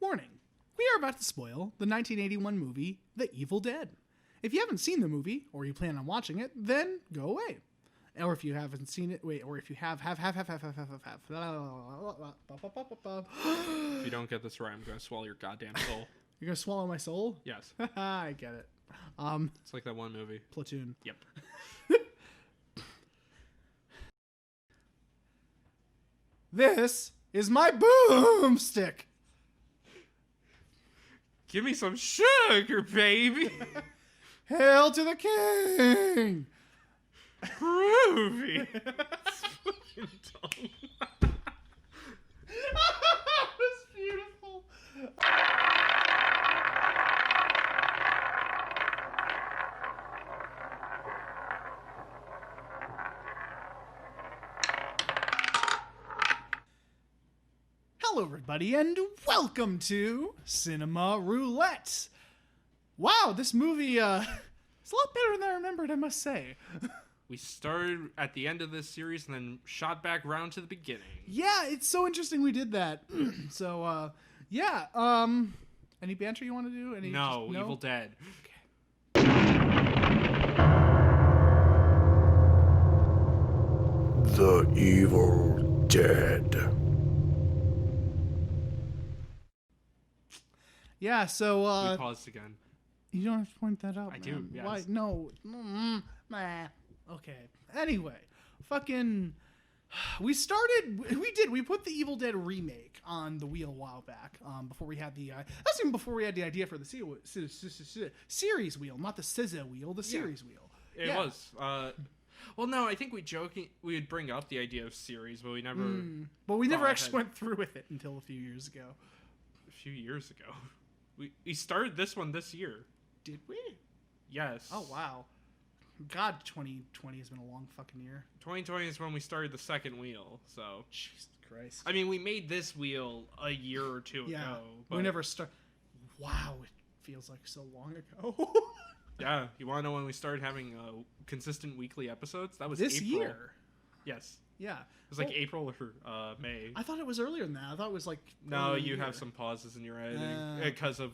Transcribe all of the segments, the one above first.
Warning, we are about to spoil the 1981 movie, The Evil Dead. If you haven't seen the movie, or you plan on watching it, then go away. Or if you haven't seen it, or if you have. If you don't get this right, I'm going to swallow your goddamn soul. You're going to swallow my soul? Yes. I get it. It's like that one movie. Platoon. Yep. This is my boomstick. Give me some sugar, baby. Hail to the king. Groovy. Fucking dumb. That was beautiful. Hello, everybody, and welcome to Cinema Roulette. Wow, this movie, it's a lot better than I remembered, I must say. We started at the end of this series and then shot back round to the beginning. Yeah, it's so interesting we did that. So, yeah, any banter you want to do? No, Evil Dead. Okay. The Evil Dead. Yeah, so, We paused again. you don't have to point that out, I man. do, yes. Why? No. Nah. Okay. Anyway, fucking... We put the Evil Dead remake on the wheel a while back, before we had the... that's even before we had the idea for the series wheel, not the SZA wheel, the series wheel. It was. Well, no, I think we would bring up the idea of series, but we never... But we never thought actually went through with it until a few years ago. A few years ago. We started this one this year. Did we? Yes. Oh, wow. God, 2020 has been a long fucking year. 2020 is when we started the second wheel, so... Jesus Christ. I mean, we made this wheel a year or two ago. But we never start... Wow, it feels like so long ago. Yeah, you want to know when we started having consistent weekly episodes? That was This April. year? Yes. Yeah. It was like April or May. I thought it was earlier than that. I thought it was like... No, early in you the year. have some pauses in your editing because of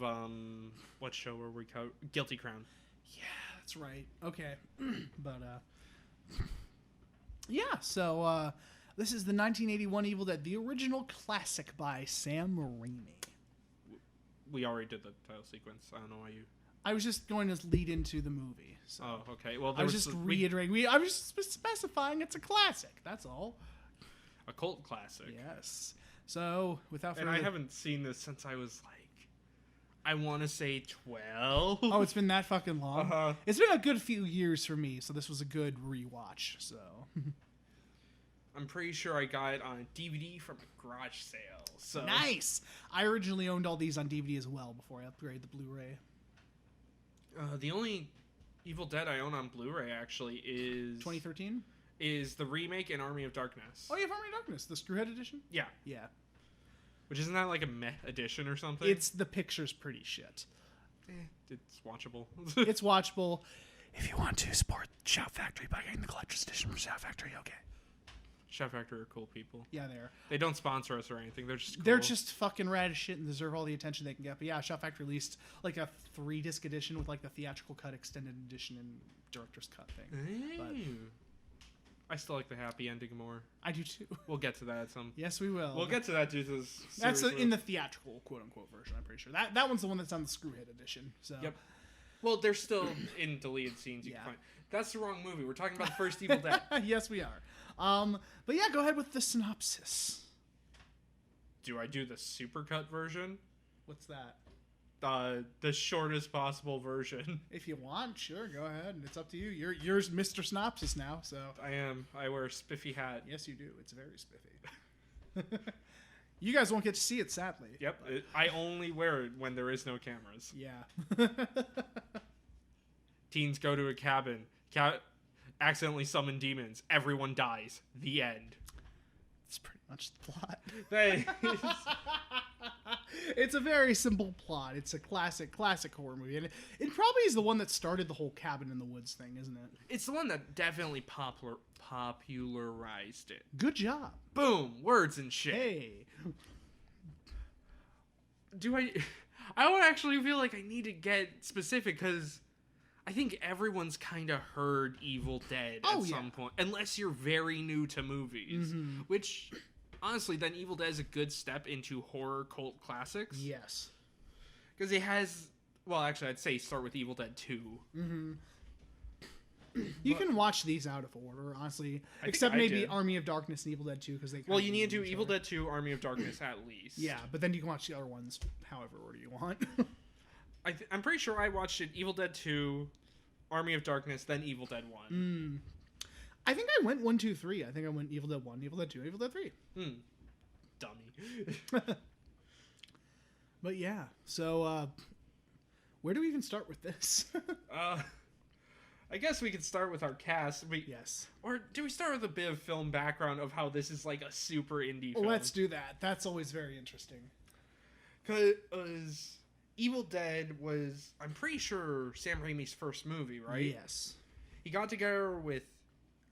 what show were we Guilty Crown. Yeah, that's right. Okay. But, yeah, so, this is the 1981 Evil Dead, the original classic by Sam Raimi. We already did the title sequence. I don't know why you... I was just going to lead into the movie. So. Oh, okay. Well, I was just reiterating. I was just specifying it's a classic. That's all. A cult classic. Yes. So, without further... And I haven't seen this since I was like, I want to say 12. Oh, it's been that fucking long? Uh-huh. It's been a good few years for me, so this was a good rewatch, so... I'm pretty sure I got it on DVD from a garage sale. So Nice! I originally owned all these on DVD as well before I upgraded the Blu-ray. The only Evil Dead I own on Blu-ray actually is 2013? Is the remake in Army of Darkness. Oh, you have Army of Darkness, the Screwhead edition? Yeah. Yeah. Which isn't that like a meh edition or something? The picture's pretty shit. It's watchable. It's watchable. If you want to support Shout Factory by getting the collector's edition from Shout Factory, okay. Shout Factory are cool people. Yeah, they are. They don't sponsor us or anything. They're just cool. They're just fucking rad as shit and deserve all the attention they can get. But yeah, Shout Factory released like a 3-disc edition with like the theatrical cut, extended edition, and director's cut thing. But I still like the happy ending more. I do too. We'll get to that at some... Yes, we will. We'll get to that due to this That's series in the theatrical quote-unquote version, I'm pretty sure. That one's the one that's on the Screwhead edition. So. Yep. Well, they're still in deleted scenes you can find. That's the wrong movie. We're talking about the first Evil Dead. Yes, we are. But yeah, go ahead with the synopsis. Do I do the supercut version? What's that? The shortest possible version. If you want, sure, go ahead. It's up to you. You're Mr. Synopsis now, so. I am. I wear a spiffy hat. Yes, you do. It's very spiffy. You guys won't get to see it, sadly. Yep. I only wear it when there is no cameras. Yeah. Teens go to a cabin. Accidentally summon demons. Everyone dies. The end. That's pretty much the plot. That It's a very simple plot. It's a classic horror movie. And it probably is the one that started the whole cabin in the woods thing, isn't it? It's the one that definitely popularized it. Good job. Boom. Words and shit. Hey. do I don't actually feel like I need to get specific because I think everyone's kind of heard Evil Dead at some point, unless you're very new to movies, which honestly, then Evil Dead is a good step into horror cult classics. Yes. Because it has, well, actually, I'd say start with Evil Dead 2. Mm-hmm. You can watch these out of order, honestly. I Except think I maybe did. Army of Darkness and Evil Dead 2, because they Well, you need to do Evil Dead 2, Army of Darkness at least. Yeah, but then you can watch the other ones however order you want. I'm pretty sure I watched it Evil Dead 2, Army of Darkness, then Evil Dead 1. I think I went 1, 2, 3. I think I went Evil Dead 1, Evil Dead 2, Evil Dead 3. Dummy. But yeah, so where do we even start with this? I guess we could start with our cast. Yes. Or do we start with a bit of film background of how this is like a super indie film? Let's do that. That's always very interesting. Because Evil Dead was, I'm pretty sure, Sam Raimi's first movie, right? Yes. He got together with,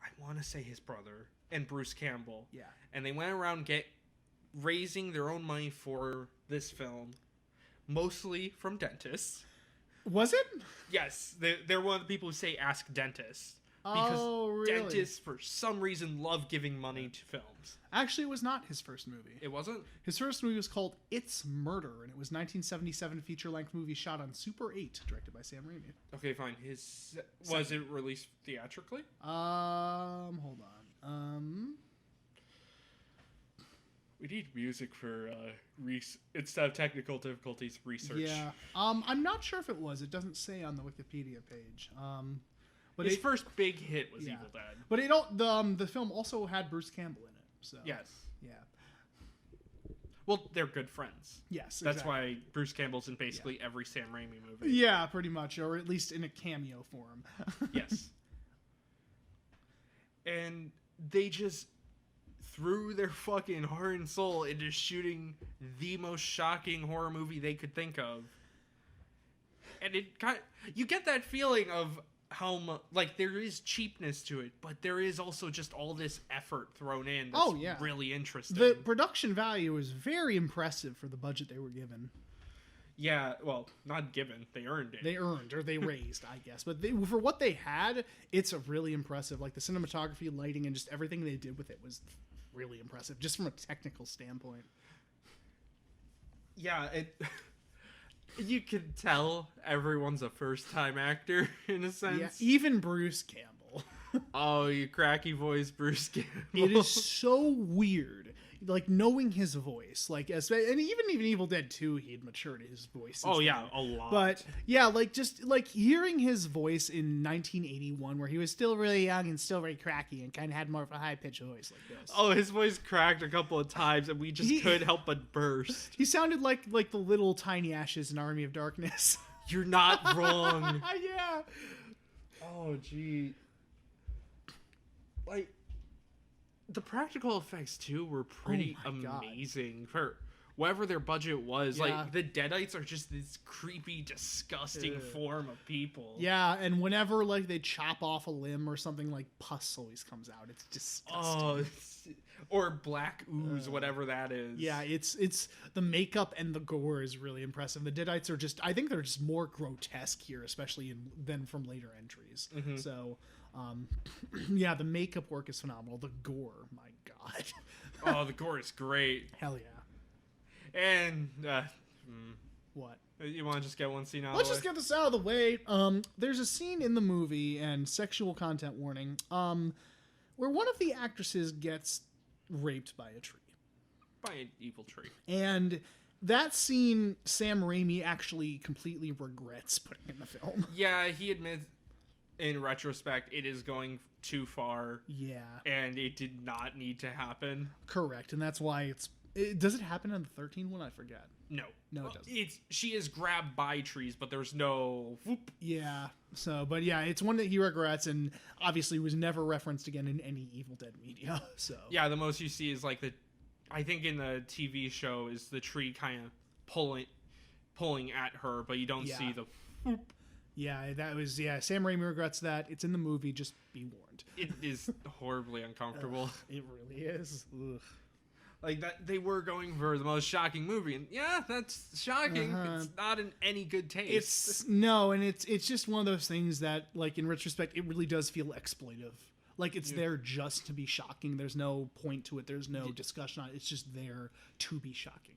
I want to say his brother, and Bruce Campbell. Yeah. And they went around raising their own money for this film, mostly from dentists. Was it? Yes, they're one of the people who say ask dentists. Because really? dentists, for some reason, love giving money to films. Actually, it was not his first movie. It wasn't? His first movie was called It's Murder, and it was 1977 feature-length movie shot on Super 8, directed by Sam Raimi. Okay, fine. Was it released theatrically? Hold on. We need music for instead of technical difficulties, research. Yeah. I'm not sure if it was. It doesn't say on the Wikipedia page. But his first big hit was yeah. Evil Dead. But the film also had Bruce Campbell in it. So Yes. yeah. Well, they're good friends. Yes. That's exactly. why Bruce Campbell's in basically every Sam Raimi movie. Yeah, pretty much, or at least in a cameo form. Yes. And they just threw their fucking heart and soul into shooting the most shocking horror movie they could think of. And you get that feeling of how much, like, there is cheapness to it, but there is also just all this effort thrown in that's really interesting. The production value is very impressive for the budget they were given. Yeah, well, not given. They earned it. They earned, or they raised, I guess. But for what they had, it's really impressive. Like, the cinematography, lighting, and just everything they did with it was really impressive, just from a technical standpoint. Yeah, you can tell everyone's a first-time actor, in a sense. Yeah, even Bruce Campbell. Oh, you cracky voice, Bruce Campbell. It is so weird, like, knowing his voice. Like, and even Evil Dead 2, he had matured his voice. Oh, yeah, a lot. But, yeah, like, just, like, hearing his voice in 1981, where he was still really young and still very cracky and kind of had more of a high-pitched voice like this. Oh, his voice cracked a couple of times, and we just couldn't help but burst. He sounded like the little tiny ashes in Army of Darkness. You're not wrong. Yeah. Oh, gee. Like, the practical effects, too, were pretty amazing. For whatever their budget was. Yeah. Like, the Deadites are just this creepy, disgusting form of people. Yeah, and whenever, like, they chop off a limb or something, like, pus always comes out. It's disgusting. Oh, or black ooze, whatever that is. Yeah, it's the makeup and the gore is really impressive. The Deadites are just, I think they're just more grotesque here, especially than from later entries. Mm-hmm. So, yeah, the makeup work is phenomenal. The gore, my God. Oh, the gore is great. Hell yeah. And, What? you want to just get one scene out Let's of the just get this out of the way. There's a scene in the movie, and sexual content warning, where one of the actresses gets raped by a tree. By an evil tree. And that scene, Sam Raimi actually completely regrets putting in the film. Yeah, he admits, in retrospect, it is going too far. Yeah. And it did not need to happen. Correct, and that's why does it happen in the 13 one? I forget. No. No, it doesn't. She is grabbed by trees, but there's no whoop. Yeah. So, but yeah, it's one that he regrets, and obviously was never referenced again in any Evil Dead media. So. Yeah, the most you see is like I think in the TV show is the tree kind of pulling at her, but you don't see the whoop. Yeah, Sam Raimi regrets that. It's in the movie. Just be warned. It is horribly uncomfortable. It really is. Ugh. Like that, they were going for the most shocking movie, and yeah, that's shocking. It's not in any good taste. It's just one of those things that, like, in retrospect, it really does feel exploitive. Like, it's there just to be shocking. There's no point to it. There's no discussion on it. It's just there to be shocking.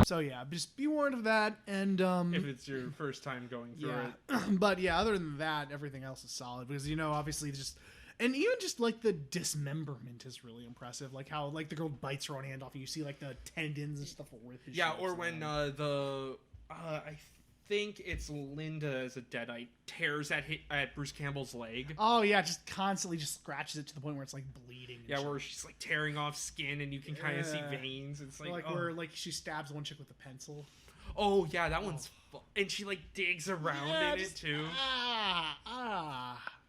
So yeah, just be warned of that. And if it's your first time going through it, but yeah, other than that, everything else is solid because obviously just. And even just, like, the dismemberment is really impressive. Like, how, like, the girl bites her own hand off and you see, like, the tendons and stuff with his yeah, or when I think it's Linda as a Deadite tears at Bruce Campbell's leg. Oh, yeah, just constantly just scratches it to the point where it's, like, bleeding. Yeah, where she's, like, tearing off skin and you can kind of see veins. It's like, where, like, she stabs one chick with a pencil. Oh, yeah, that one's and she, like, digs around in it, too.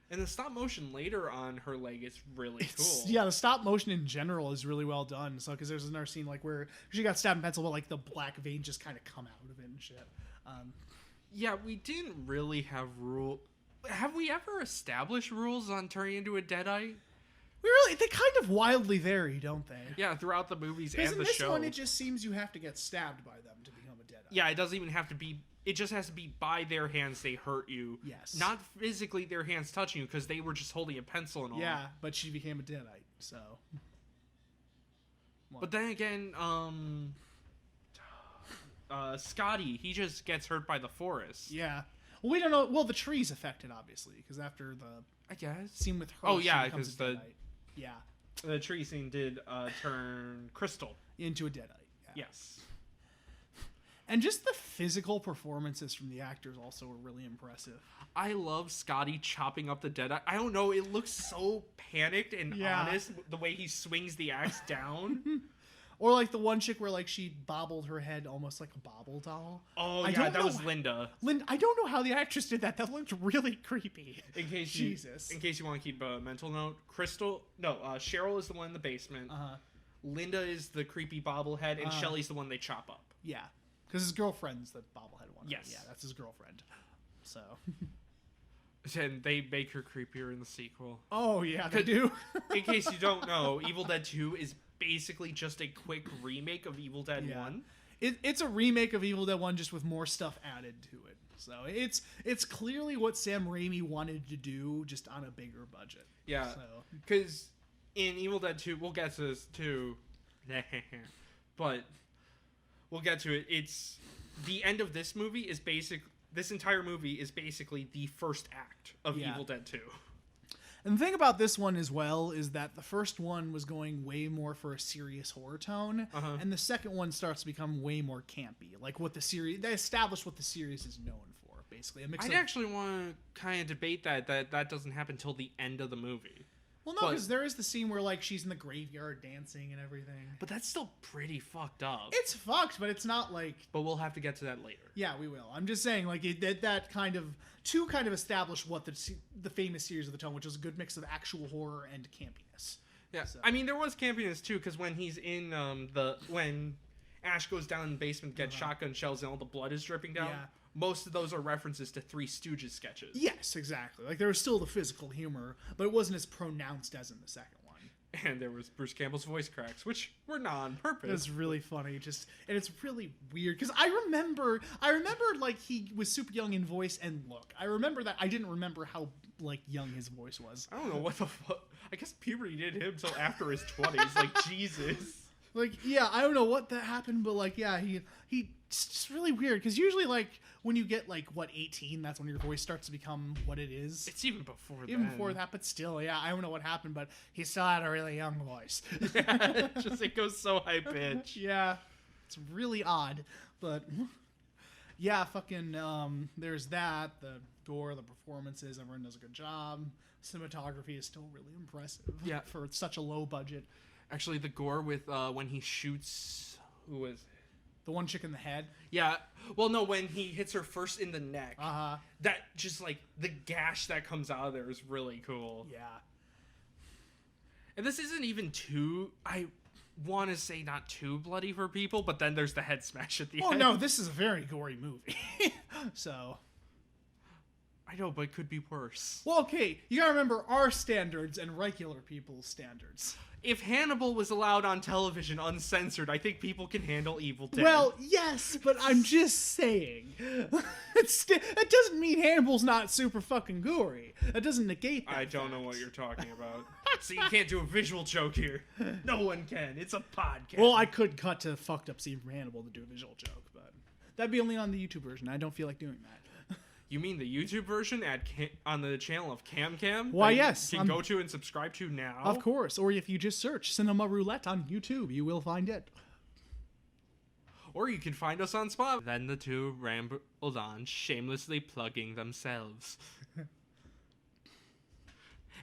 And the stop motion later on her leg is really cool. Yeah, the stop motion in general is really well done. So, because there's another scene like where she got stabbed in pencil, but like the black veins just kind of come out of it and shit. Yeah, we didn't really have Have we ever established rules on turning into a Deadite? They kind of wildly vary, don't they? Yeah, throughout the movies and the show. In this one, it just seems you have to get stabbed by them to become a Deadite. Yeah, it doesn't even have to be. It just has to be by their hands they hurt you. Yes. Not physically their hands touching you because they were just holding a pencil and all. Yeah, but she became a Deadite, so. What? But then again, Scotty, he just gets hurt by the forest. Yeah. Well, we don't know. Well, the tree's affected, obviously, because after the I guess scene with her. Oh yeah, because the tree scene did turn Crystal into a Deadite. Yeah. Yes. And just the physical performances from the actors also were really impressive. I love Scotty chopping up the Deadite. I don't know, it looks so panicked and honest the way he swings the axe down. Or like the one chick where like she bobbled her head almost like a bobble doll. Oh yeah, that was Linda. I don't know how the actress did that. That looked really creepy. In case you want to keep a mental note, Cheryl is the one in the basement. Linda is the creepy bobblehead, and Shelly's the one they chop up. Yeah. Because his girlfriend's the bobblehead one. Yes. Yeah, that's his girlfriend. So. And they make her creepier in the sequel. Oh, yeah, they do. In case you don't know, Evil Dead 2 is basically just a quick remake of Evil Dead 1. It's a remake of Evil Dead 1 just with more stuff added to it. So it's clearly what Sam Raimi wanted to do, just on a bigger budget. Yeah. Because in Evil Dead 2, we'll get to this too. But... we'll get to it. It's the end of this movie is this entire movie is basically the first act of Evil Dead 2. And the thing about this one as well is that the first one was going way more for a serious horror tone, and the second one starts to become way more campy. Like they established what the series is known for, basically. I actually want to kind of debate that doesn't happen until the end of the movie. Well, no, because there is the scene where, like, she's in the graveyard dancing and everything. But that's still pretty fucked up. It's fucked, but it's not, like... But we'll have to get to that later. Yeah, we will. I'm just saying, like, that kind of... To kind of establish what the famous series of the tone, which is a good mix of actual horror and campiness. Yeah, so. I mean, there was campiness, too, because when he's in when Ash goes down in the basement, gets shotgun shells, and all the blood is dripping down... Yeah. Most of those are references to Three Stooges sketches. Yes, exactly. Like, there was still the physical humor, but it wasn't as pronounced as in the second one. And there was Bruce Campbell's voice cracks, which were not on purpose. It's really funny, and it's really weird, because I remember, like, he was super young in voice and look. I remember that. I didn't remember how, like, young his voice was. I don't know what the fuck. I guess puberty didn't hit him until after his 20s. Like, Jesus. Like, yeah, I don't know what that happened, but, like, yeah, he it's just really weird, because usually, like, when you get, like, 18, that's when your voice starts to become what it is. It's even before that. Even before that, but still, yeah, I don't know what happened, but he still had a really young voice. Yeah, it goes so high pitch. Yeah, it's really odd, but, yeah, fucking, there's that, the gore, the performances, everyone does a good job. Cinematography is still really impressive. Yeah. For such a low budget. Actually, the gore with when he shoots, who is it? The one chick in the head? Yeah. Well, no, when he hits her first in the neck. That just, like, the gash that comes out of there is really cool. Yeah. And this isn't even too, I want to say not too bloody for people, but then there's the head smash at the end. Oh, no, this is a very gory movie. So. I know, but it could be worse. Well, okay, you gotta remember our standards and regular people's standards. If Hannibal was allowed on television uncensored, I think people can handle Evil Dead. Well, yes, but I'm just saying. That doesn't mean Hannibal's not super fucking gory. That doesn't negate that. I don't know what you're talking about. See, you can't do a visual joke here. No one can. It's a podcast. Well, I could cut to fucked up scene from Hannibal to do a visual joke, but that'd be only on the YouTube version. I don't feel like doing that. You mean the YouTube version on the channel of CamCam? Why, that yes. You can go to and subscribe to now? Of course. Or if you just search Cinema Roulette on YouTube, you will find it. Or you can find us on Spotify. Then the two rambled on, shamelessly plugging themselves.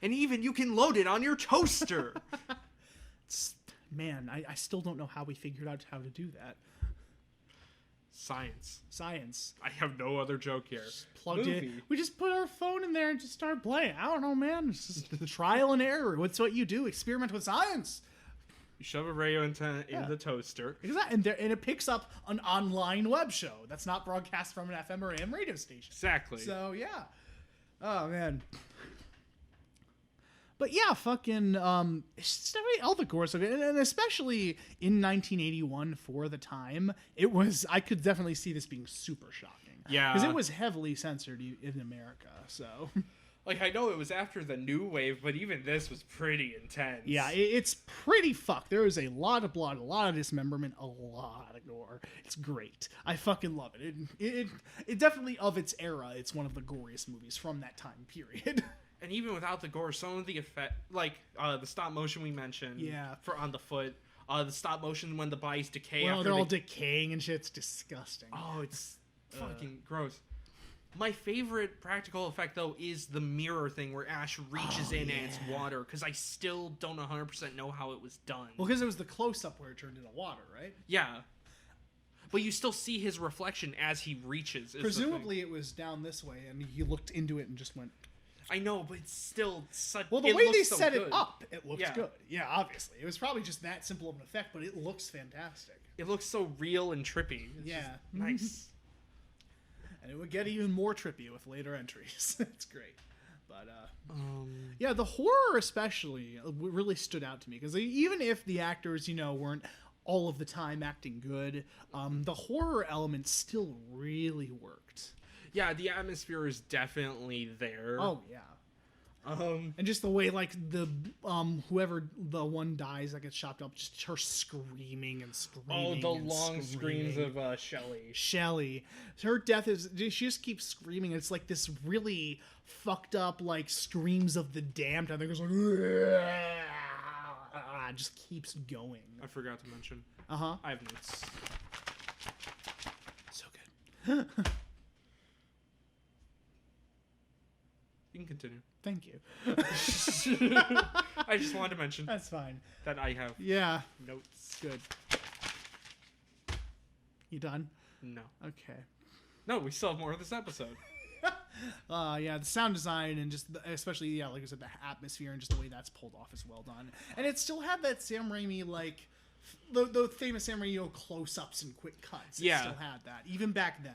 And even you can load it on your toaster. Man, I still don't know how we figured out how to do that. Science. I have no other joke here. Plugged in. We just put our phone in there and just start playing. I don't know, man. It's just trial and error. What's what you do? Experiment with science. You shove a radio antenna in the toaster. Exactly. And it picks up an online web show that's not broadcast from an FM or AM radio station. Exactly. So, yeah. Oh, man. But yeah, fucking, it's just definitely all the gore so good, and especially in 1981 for the time, I could definitely see this being super shocking. Yeah. Because it was heavily censored in America, so. Like, I know it was after the new wave, but even this was pretty intense. Yeah, it's pretty fucked. There is a lot of blood, a lot of dismemberment, a lot of gore. It's great. I fucking love it. It definitely, of its era, it's one of the goriest movies from that time period. And even without the gore, some of the effect, like the stop motion we mentioned, for on the foot, the stop motion when the bodies decay. Well, they're all decaying and shit. It's disgusting. Oh, it's fucking gross. My favorite practical effect though is the mirror thing where Ash reaches in and it's water, because I still don't 100% know how it was done. Well, because it was the close up where it turned into water, right? Yeah. But you still see his reflection as he reaches. Presumably it was down this way and he looked into it and just went. I know, but it's still such. Well, the way they set it up, it looks good. Yeah, obviously. It was probably just that simple of an effect, but it looks fantastic. It looks so real and trippy. It's nice. And it would get even more trippy with later entries. It's great. But, yeah, the horror especially really stood out to me. Because even if the actors, weren't all of the time acting good, the horror element still really worked. Yeah, the atmosphere is definitely there. Oh, yeah. And just the way, like, the whoever the one dies that gets chopped up, just her screaming and screaming. Oh, the long screams of Shelly. Her death is, she just keeps screaming. It's like this really fucked up, like, screams of the damned. I think it's like, just keeps going. I forgot to mention. Uh-huh. I have notes. So good. You can continue. Thank you. I just wanted to mention. That's fine. That I have notes. Good. You done? No. Okay. No, we still have more of this episode. Yeah, the sound design and just especially, like I said, the atmosphere and just the way that's pulled off is well done. And it still had that Sam Raimi, like, the famous Sam Raimi, close-ups and quick cuts. It still had that, even back then.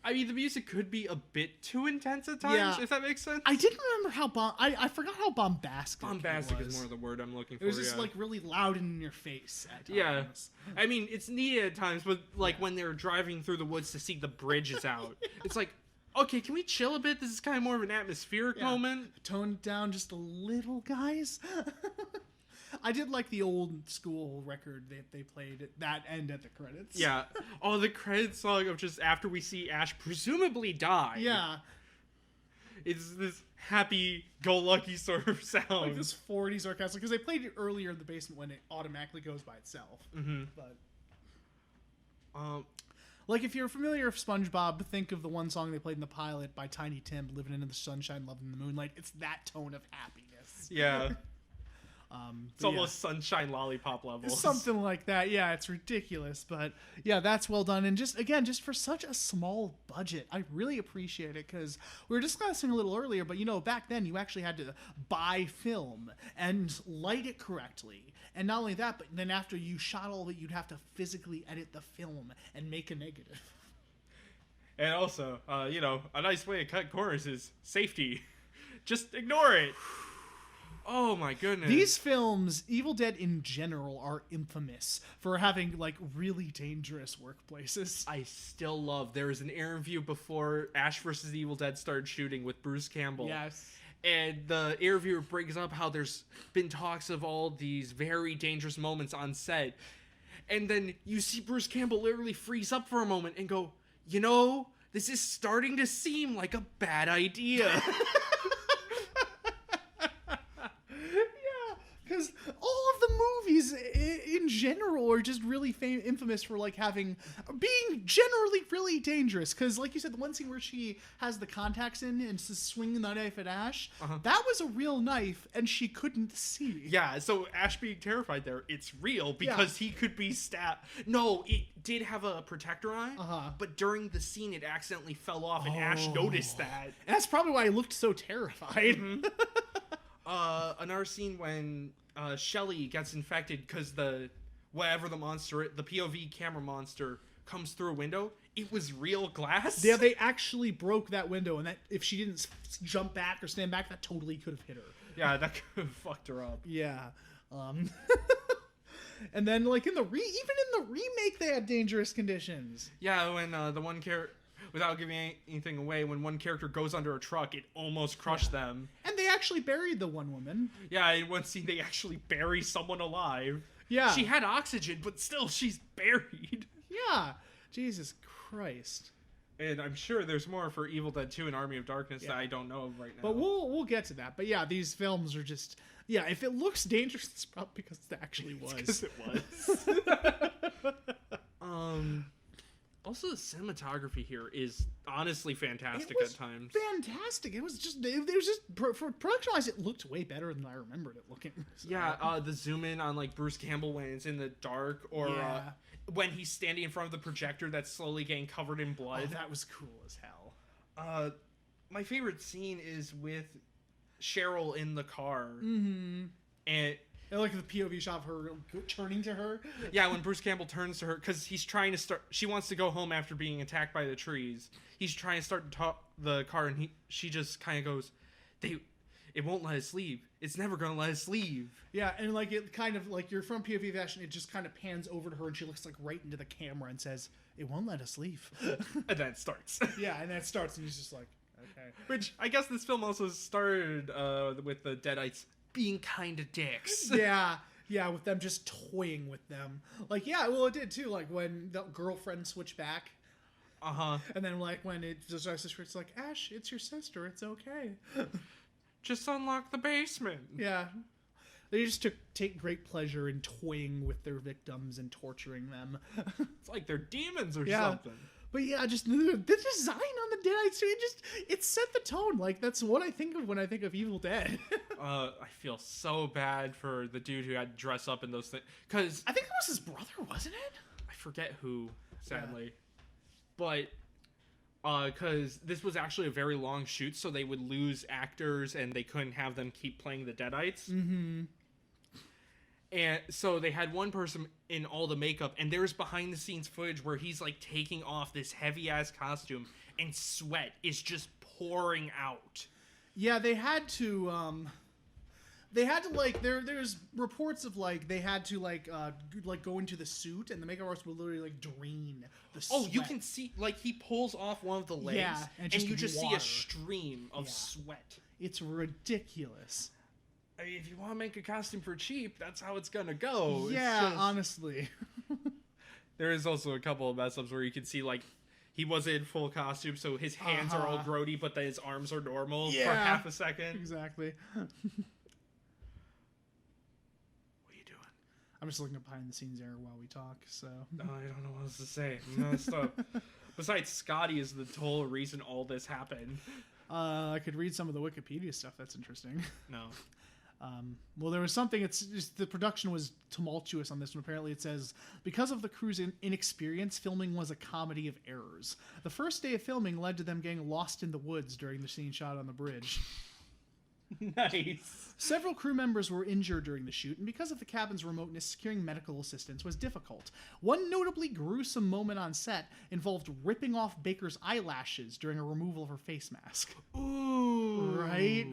I mean, the music could be a bit too intense at times, if that makes sense. I didn't remember how I forgot how bombastic Bombastic it was. is more the word I'm looking for. It was just, like, really loud and in your face at times. Yeah. I mean, it's needed at times, but, like, when they're driving through the woods to see the bridge is out, it's like, okay, can we chill a bit? This is kind of more of an atmospheric moment. Tone it down just a little, guys. I did like the old school record that they played at that end at the credits. Yeah. Oh, the credits song of just after we see Ash presumably die. Yeah. It's this happy-go-lucky sort of sound. Like this 40s orchestra, because they played it earlier in the basement when it automatically goes by itself. Mm-hmm. But, like, if you're familiar with SpongeBob, think of the one song they played in the pilot by Tiny Tim, Living in the Sunshine, Loving the Moonlight. It's that tone of happiness. Yeah. It's almost Sunshine Lollipop levels. Something like that. Yeah, it's ridiculous. But yeah, that's well done. And just for such a small budget, I really appreciate it, because we were discussing a little earlier, but back then you actually had to buy film and light it correctly. And not only that, but then after you shot all of it, you'd have to physically edit the film and make a negative. And also, a nice way to cut corners is safety. Just ignore it. Oh my goodness. These films, Evil Dead in general, are infamous for having like really dangerous workplaces. I still love. There was an interview before Ash vs. Evil Dead started shooting with Bruce Campbell. Yes. And the interviewer brings up how there's been talks of all these very dangerous moments on set. And then you see Bruce Campbell literally freeze up for a moment and go, this is starting to seem like a bad idea. Because all of the movies in general are just really infamous for like being generally really dangerous. Because like you said, the one scene where she has the contacts in and is swinging the knife at Ash, that was a real knife and she couldn't see. Yeah, so Ash being terrified there, it's real because he could be stabbed. No, it did have a protector eye, but during the scene it accidentally fell off and Ash noticed that. And that's probably why he looked so terrified. Another scene when Shelly gets infected because the POV camera monster comes through a window. It was real glass. Yeah, they actually broke that window, and that if she didn't jump back or stand back, that totally could have hit her. Yeah, that could have fucked her up. Yeah. And then, like, even in the remake, they had dangerous conditions. Yeah, when the one character, without giving anything away, when one character goes under a truck, it almost crushed them. And they actually buried the one woman. Yeah, in one scene, they actually bury someone alive. Yeah. She had oxygen, but still, she's buried. Yeah. Jesus Christ. And I'm sure there's more for Evil Dead 2 and Army of Darkness that I don't know of right now. But we'll get to that. But yeah, these films are just... Yeah, if it looks dangerous, it's probably because it actually was. Because it was. Also, the cinematography here is honestly fantastic at times. Fantastic! It was just for production-wise, it looked way better than I remembered it looking. So. Yeah, the zoom in on like Bruce Campbell when it's in the dark, or when he's standing in front of the projector that's slowly getting covered in blood. Oh, that was cool as hell. My favorite scene is with Cheryl in the car, and like the POV shot of her turning to her. Yeah, when Bruce Campbell turns to her, because he's trying to start. She wants to go home after being attacked by the trees. He's trying to start the car, and she just kind of goes, "It won't let us leave. It's never gonna let us leave." Yeah, and like it kind of like you're from POV fashion, it just kind of pans over to her, and she looks like right into the camera and says, "It won't let us leave." And then it starts. Yeah, and then it starts, and he's just like, "Okay." Which I guess this film also started with the Deadites being kind of dicks. Yeah, with them just toying with them. Like, yeah, well, it did too. Like when the girlfriend switched back. And then like when it just our sister, it's like, Ash, it's your sister. It's okay. Just unlock the basement. Yeah. They just take great pleasure in toying with their victims and torturing them. It's like they're demons or something. But yeah, just the design on the Deadites, it set the tone. Like, that's what I think of when I think of Evil Dead. I feel so bad for the dude who had to dress up in those things. Because I think it was his brother, wasn't it? I forget who, sadly. Yeah. But, because this was actually a very long shoot, so they would lose actors and they couldn't have them keep playing the Deadites. And so they had one person in all the makeup, and there's behind the scenes footage where he's like taking off this heavy ass costume and sweat is just pouring out. Yeah, they had to like there's reports of like they had to like go into the suit, and the makeup artist would literally like drain the sweat. Oh, you can see like he pulls off one of the legs, and you just see a stream of sweat. It's ridiculous. I mean, if you want to make a costume for cheap, that's how it's gonna go. Yeah, honestly. There is also a couple of mess ups where you can see like he was in full costume, so his hands are all grody, but then his arms are normal for half a second. Exactly. What are you doing? I'm just looking at behind the scenes error while we talk. So I don't know what else to say. I'm messed up. Besides, Scotty is the total reason all this happened. I could read some of the Wikipedia stuff. That's interesting. No. Well, there was something. It's just the production was tumultuous on this one. Apparently, it says because of the crew's inexperience, filming was a comedy of errors. The first day of filming led to them getting lost in the woods during the scene shot on the bridge. Nice. Several crew members were injured during the shoot, and because of the cabin's remoteness, securing medical assistance was difficult. One notably gruesome moment on set involved ripping off Baker's eyelashes during a removal of her face mask. Ooh. Right?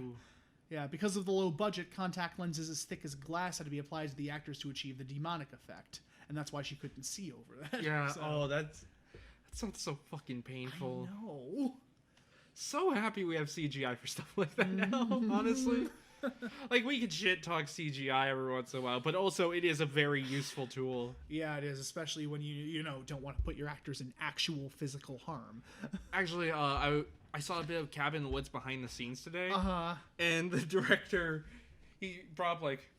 Yeah, because of the low budget, contact lenses as thick as glass had to be applied to the actors to achieve the demonic effect. And that's why she couldn't see over that. Yeah, So, that sounds so fucking painful. I know. So happy we have CGI for stuff like that now, honestly. Like, we could shit talk CGI every once in a while, but also it is a very useful tool. Yeah, it is, especially when you don't want to put your actors in actual physical harm. Actually, I saw a bit of Cabin in the Woods behind the scenes today, and the director, he brought up, like,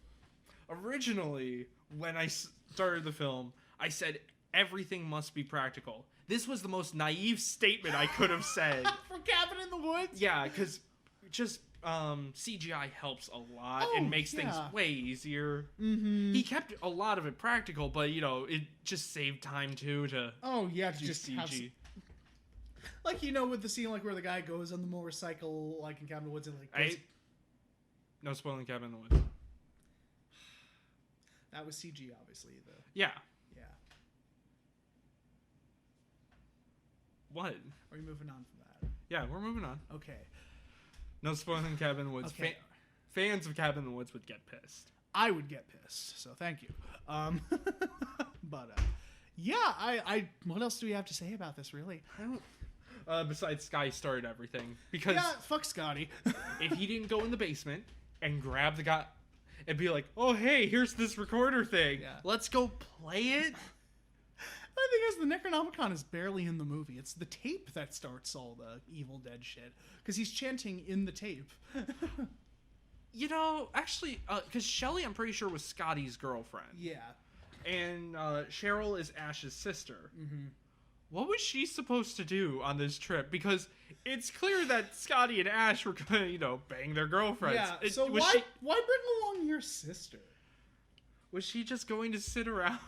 originally, when I started the film, I said everything must be practical. This was the most naive statement I could have said. For Cabin in the Woods? Yeah, because just CGI helps a lot and makes things way easier. Mm-hmm. He kept a lot of it practical, but, it just saved time, too, to to do just CG. have like, with the scene, like, where the guy goes on the motorcycle, like, in Cabin in the Woods, and, like, No spoiling Cabin in the Woods. that was CG, obviously. Yeah. Yeah. What? Are we moving on from that? Yeah, we're moving on. Okay. No spoiling Cabin in the Woods. Okay. Fans of Cabin in the Woods would get pissed. I would get pissed, so thank you. But, yeah, I what else do we have to say about this, really? I don't... besides Sky started everything. Because Yeah, fuck Scotty. if he didn't go in the basement and grab the guy and be like, oh, hey, here's this recorder thing. Yeah. Let's go play it. The thing is, the Necronomicon is barely in the movie. It's the tape that starts all the Evil Dead shit. Because he's chanting in the tape. Actually, because Shelly, I'm pretty sure, was Scotty's girlfriend. Yeah. And Cheryl is Ash's sister. Mm-hmm. What was she supposed to do on this trip? Because it's clear that Scotty and Ash were going to, bang their girlfriends. Yeah, so why bring along your sister? Was she just going to sit around?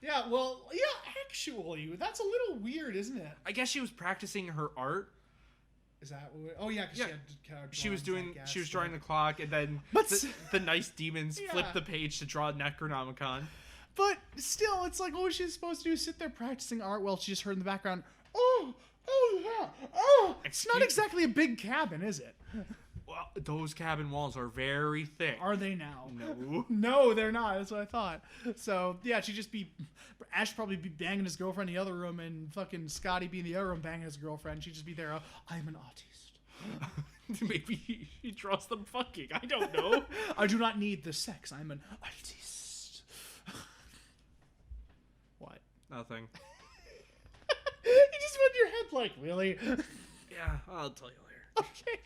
Yeah, well, yeah, actually, that's a little weird, isn't it? I guess she was practicing her art. Is that what? Oh yeah, because she was drawing the clock, and then the nice demons flipped the page to draw Necronomicon. But still, it's like, what was she supposed to do? Sit there practicing art while she just heard in the background, oh yeah, oh. It's not exactly a big cabin, is it? Well, those cabin walls are very thick. Are they now? No. No, they're not. That's what I thought. So, yeah, Ash probably be banging his girlfriend in the other room, and fucking Scotty be in the other room banging his girlfriend. She'd just be there, I'm an artist. Maybe he draws them fucking. I don't know. I do not need the sex. I'm an artist. What? Nothing. You just went in your head like, really? Yeah, I'll tell you later. Okay.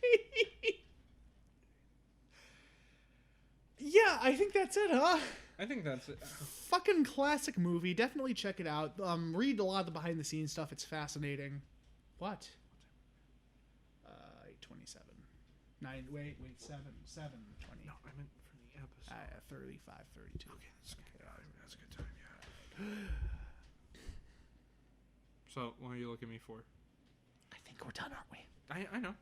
Yeah, I think that's it, huh? I think that's it. Fucking classic movie. Definitely check it out. Read a lot of the behind the scenes stuff. It's fascinating. What? 8:27. 7:20. No, I meant for the episode. 35:32. Okay, that's good. That's a good time. Yeah. So, what are you looking at me for? I think we're done, aren't we? I know.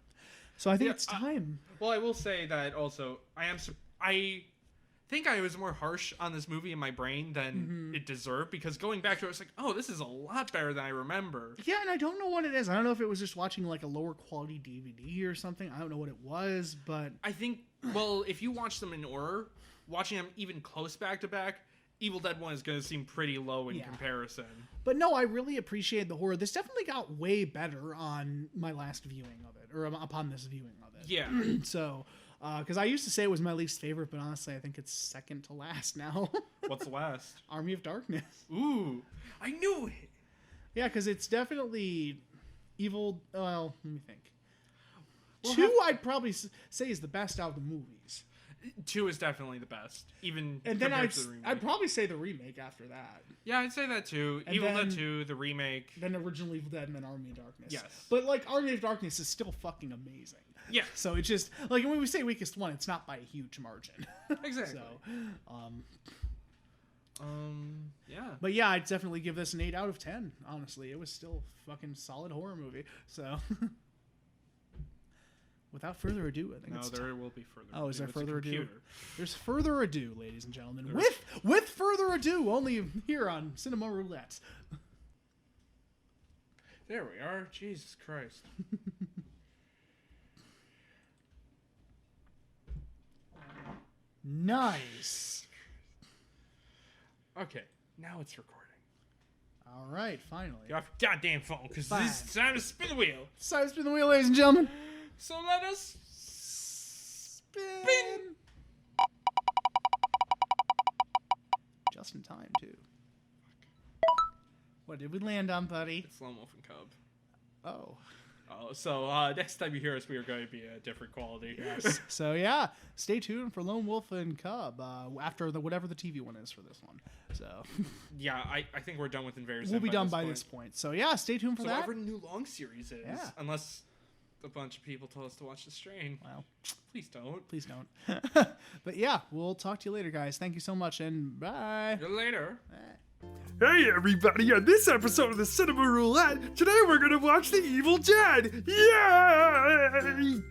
So I think it's time. Well, I will say that also I think I was more harsh on this movie in my brain than it deserved, because going back to it, I was like, oh, this is a lot better than I remember. Yeah, and I don't know what it is. I don't know if it was just watching like a lower quality DVD or something. I don't know what it was, but I think, well, if you watch them in order, watching them even close back to back, Evil Dead 1 is going to seem pretty low in comparison. But no, I really appreciate the horror. This definitely got way better on my last viewing of it, or upon this viewing of it. Yeah. So, because I used to say it was my least favorite, but honestly, I think it's second to last now. What's last? Army of Darkness. Ooh, I knew it. Yeah, because it's definitely evil. Well, let me think. Well, 2, I'd probably say is the best out of the movies. 2 is definitely the best, even and then compared to the remake. I'd probably say the remake after that. Yeah, I'd say that too. And Evil then- Dead 2, the remake. Then original Evil Dead and then Army of Darkness. Yes. But like Army of Darkness is still fucking amazing. Yeah. So it's just like when we say weakest one, it's not by a huge margin. Exactly. So, yeah. but yeah, I'd definitely give this an 8 out of 10. Honestly, it was still a fucking solid horror movie. So, without further ado, I think No, it's there will be further. Oh, is there It's a further ado? computer. There's further ado, ladies and gentlemen. There's- With further ado, only here on Cinema Roulette. There we are. Jesus Christ. Nice. Okay, now it's recording. All right, finally. Get off your goddamn phone, because Fine. it's time to spin the wheel. It's time to spin the wheel, ladies and gentlemen. So let us Spin. Just in time, too. What did we land on, buddy? It's Lone Wolf and Cub. Oh. Oh, so next time you hear us, we are going to be a different quality. Yes. So yeah, stay tuned for Lone Wolf and Cub after whatever the TV one is for this one. So Yeah, I think we're done with Invaders. we'll Zim be done by point. this point. So yeah, stay tuned for So that. whatever new long series is, Yeah. unless a bunch of people tell us to watch The Strain. Well, Please don't. please don't. But yeah, we'll talk to you later, guys. Thank you so much, and bye. See you later. Hey everybody, on this episode of the Cinema Roulette, today we're gonna watch The Evil Dead! Yay!